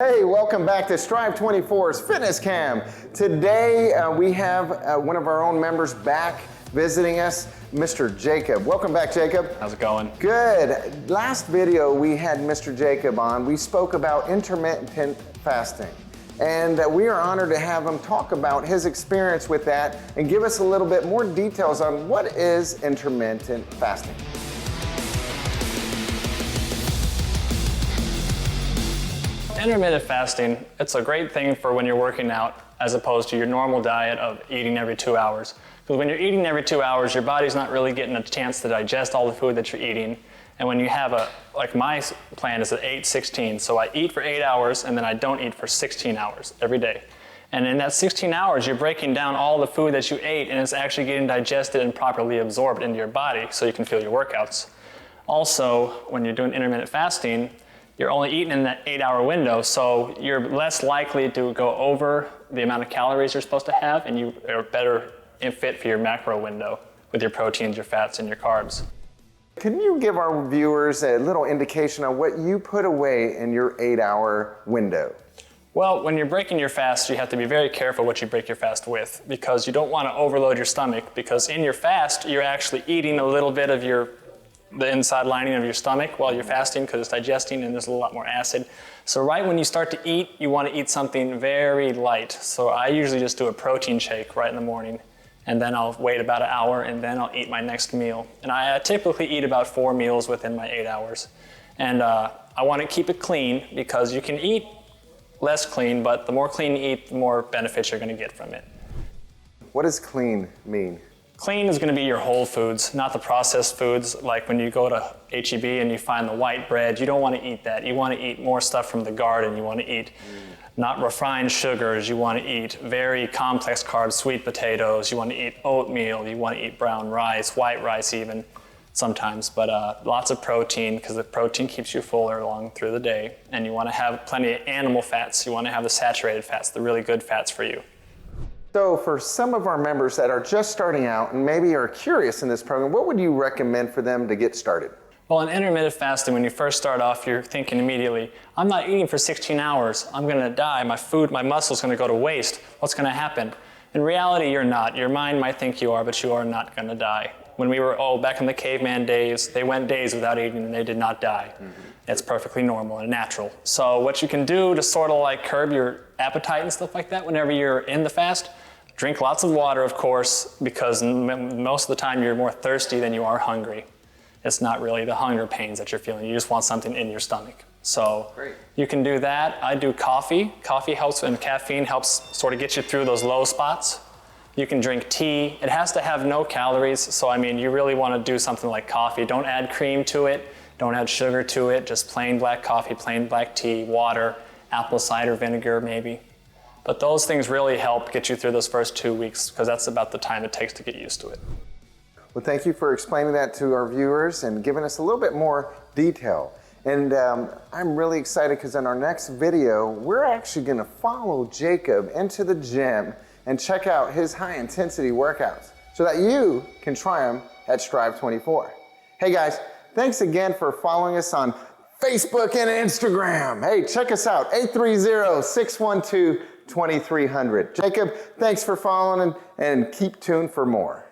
Hey, welcome back to Strive 24's Fitness Cam. Today we have one of our own members back visiting us, Mr. Jacob. Welcome back, Jacob. How's it going? Good. Last video we had Mr. Jacob on. We spoke about intermittent fasting. And we are honored to have him talk about his experience with that and give us a little bit more details on what is intermittent fasting. Intermittent fasting, it's a great thing for when you're working out as opposed to your normal diet of eating every 2 hours. Because when you're eating every 2 hours, your body's not really getting a chance to digest all the food that you're eating. And when you have like my plan is at 8-16, so I eat for 8 hours and then I don't eat for 16 hours every day. And in that 16 hours, you're breaking down all the food that you ate and it's actually getting digested and properly absorbed into your body so you can feel your workouts. Also, when you're doing intermittent fasting, you're only eating in that 8-hour window, so you're less likely to go over the amount of calories you're supposed to have, and you are better fit for your macro window with your proteins, your fats, and your carbs. Can you give our viewers a little indication on what you put away in your 8-hour window? Well, when you're breaking your fast, you have to be very careful what you break your fast with, because you don't want to overload your stomach, because in your fast, you're actually eating a little bit of the inside lining of your stomach while you're fasting because it's digesting and there's a lot more acid. So right when you start to eat, you want to eat something very light. So I usually just do a protein shake right in the morning, and then I'll wait about an hour and then I'll eat my next meal. And I typically eat about 4 meals within my 8 hours. And I want to keep it clean because you can eat less clean, but the more clean you eat, the more benefits you're going to get from it. What does clean mean? Clean is going to be your whole foods, not the processed foods. Like when you go to H-E-B and you find the white bread, you don't want to eat that. You want to eat more stuff from the garden. You want to eat not refined sugars. You want to eat very complex carbs, sweet potatoes. You want to eat oatmeal. You want to eat brown rice, white rice even sometimes. But lots of protein, because the protein keeps you fuller along through the day. And you want to have plenty of animal fats. You want to have the saturated fats, the really good fats for you. So for some of our members that are just starting out and maybe are curious in this program, what would you recommend for them to get started? Well, in intermittent fasting, when you first start off, you're thinking immediately, I'm not eating for 16 hours. I'm going to die. My muscle's going to go to waste. What's going to happen? In reality, you're not. Your mind might think you are, but you are not going to die. When we were back in the caveman days, they went days without eating and they did not die. It's perfectly normal and natural. So what you can do to sort of like curb your appetite and stuff like that whenever you're in the fast, drink lots of water, of course, because most of the time you're more thirsty than you are hungry. It's not really the hunger pains that you're feeling. You just want something in your stomach. So you can do that. I do coffee. Coffee helps, and caffeine helps sort of get you through those low spots. You can drink tea. It has to have no calories. So, I mean, you really want to do something like coffee. Don't add cream to it. Don't add sugar to it. Just plain black coffee, plain black tea, water, apple cider vinegar maybe. But those things really help get you through those first 2 weeks because that's about the time it takes to get used to it. Well, thank you for explaining that to our viewers and giving us a little bit more detail. And I'm really excited because in our next video, we're actually going to follow Jacob into the gym and check out his high-intensity workouts so that you can try them at Strive 24. Hey guys, thanks again for following us on Facebook and Instagram. Hey, check us out, 830-612-2300. Jacob, thanks for following and keep tuned for more.